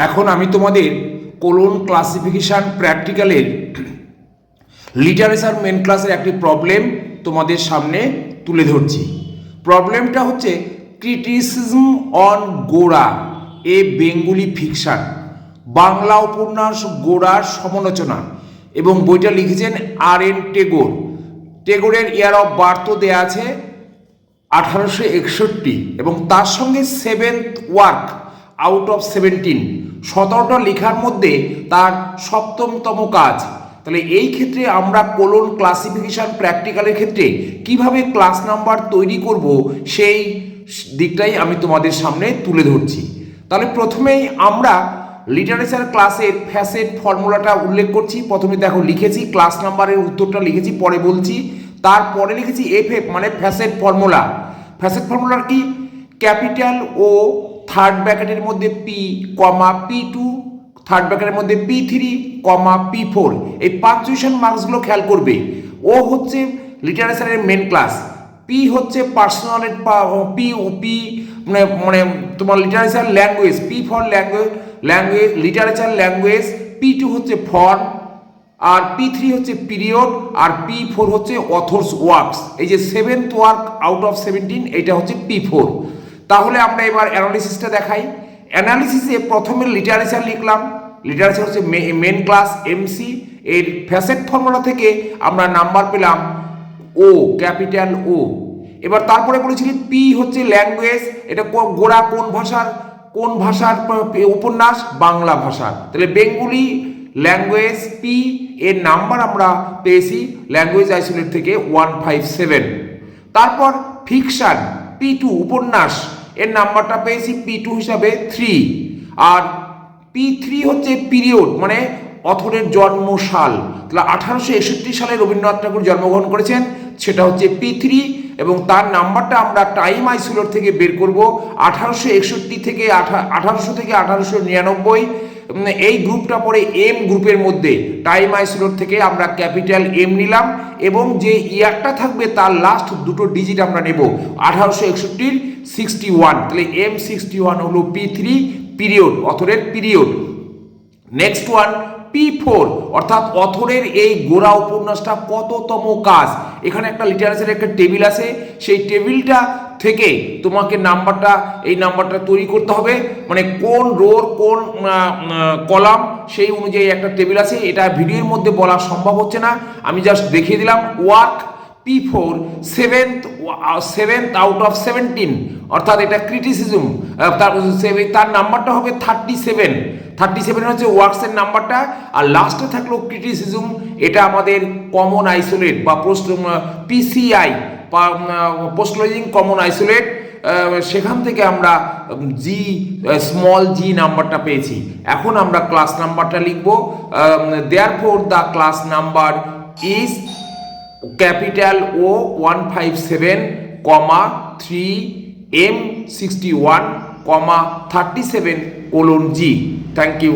এখন আমি তোমাদের কোলন ক্লাসিফিকেশন প্র্যাকটিক্যালের লিটারেচার মেন ক্লাসের একটি প্রবলেম তোমাদের সামনে তুলে ধরছি। প্রবলেমটা হচ্ছে criticism on Gora, A Bengali fiction, Bangla উপন্যাস গোরার সমালোচনা, এবং বইটা লিখেছেন আর.এন. টেগোর। টেগোরের ইয়ার অফ বার্থও দেয়া আছে 1861 এবং তার সঙ্গে সেভেন্থ ওয়ার্ক আউট অফ 17, 17টা লেখার মধ্যে তার 7তম কাজ। তাহলে এই ক্ষেত্রে আমরা কোলন ক্লাসিফিকেশন প্র্যাকটিক্যালের ক্ষেত্রে কিভাবে ক্লাস নাম্বার তৈরি করব সেই দিকটাই আমি তোমাদের সামনে তুলে ধরছি। তাহলে প্রথমেই আমরা লিটারেচার ক্লাসের ফ্যাসেট ফর্মুলাটা উল্লেখ করছি। প্রথমে দেখো লিখেছি ক্লাস নাম্বারের উত্তরটা লিখেছি, পরে বলছি। তারপরে লিখেছি এফএফ মানে ফ্যাসেট ফর্মুলা। ফ্যাসেট ফর্মুলার কি? ক্যাপিটাল ও থার্ড ব্র্যাকেটের মধ্যে পি কমা P2, থার্ড ব্র্যাকেটের মধ্যে P3 কমা P4। এই পাঞ্চুয়েশন মার্কসগুলো খেয়াল করবে। ও হচ্ছে লিটারেচারের মেন ক্লাস, পি হচ্ছে পার্সোনাল, পি মানে তোমার literature language, P for language literature language, P2 হচ্ছে ফর্ম, আর P3 হচ্ছে পিরিয়ড, আর P4 হচ্ছে অথর্স ওয়ার্কস। এই যে সেভেন্থ ওয়ার্ক আউট অফ 17 এটা হচ্ছে P4। তাহলে আমরা এবার অ্যানালিসিসটা দেখাই। অ্যানালিসিসে প্রথমে লিটারেচার লিখলাম। লিটারেচার হচ্ছে মেন ক্লাস এমসি। এর ফ্যাসেট ফর্মুলা থেকে আমরা নাম্বার পেলাম ও, ক্যাপিটাল ও। এবার তারপরে বলেছিলি পি হচ্ছে ল্যাঙ্গুয়েজ, এটা গোড়া কোন ভাষার উপন্যাস? বাংলা ভাষার। তাহলে বেঙ্গলি ল্যাঙ্গুয়েজ পি এর নাম্বার আমরা পেয়েছি ল্যাঙ্গুয়েজ আইসোলেট থেকে 157। তারপর ফিকশন P2 উপন্যাস, এর নাম্বারটা পেয়েছি P2 হিসাবে 3। আর P3 হচ্ছে পিরিয়ড মানে অথরের জন্মসাল। তাহলে 1861 সালে রবীন্দ্রনাথ ঠাকুর জন্মগ্রহণ করেছেন, সেটা হচ্ছে P3 এবং তার নাম্বারটা আমরা টাইম আইসোলেট থেকে বের করব 1861 থেকে 1800 থেকে 1899। এই গ্রুপটা পরে এম গ্রুপের মধ্যে টাইম আইসোলেট থেকে আমরা ক্যাপিটাল এম নিলাম এবং যে ইয়ারটা থাকবে তার লাস্ট দুটো ডিজিট আমরা নেব 1861 61। তাহলে M61 হলো P3 পিরিয়ড, অথরের পিরিয়ড। নেক্সট ওয়ান P4 অর্থাৎ অথরের এই গোরা উপন্যাসটা কততম কাজ। এখানে একটা লিটারেচারের একটা টেবিল আছে, সেই টেবিলটা থেকে তোমাকে এই নাম্বারটা তৈরি করতে হবে, মানে কোন রোর কোন কলাম সেই অনুযায়ী একটা টেবিল আছে। এটা ভিডিওর মধ্যে বলা সম্ভব হচ্ছে না, আমি জাস্ট দেখিয়ে দিলাম। Work P4 seventh out of 17 অর্থাৎ এটা ক্রিটিসিজম। তার নাম্বারটা হবে 37 হচ্ছে ওয়ার্কসের নাম্বারটা। আর লাস্টে থাকলো ক্রিটিসিজম, এটা আমাদের কমন আইসোলেট বা PCI পোস্টলজিং কমন আইসোলেট, সেখান থেকে আমরা স্মল জি নাম্বারটা পেয়েছি। এখন আমরা ক্লাস নাম্বারটা লিখব। Therefore the class number is capital O 157 comma 3 M61 comma 37 colon G। Thank you.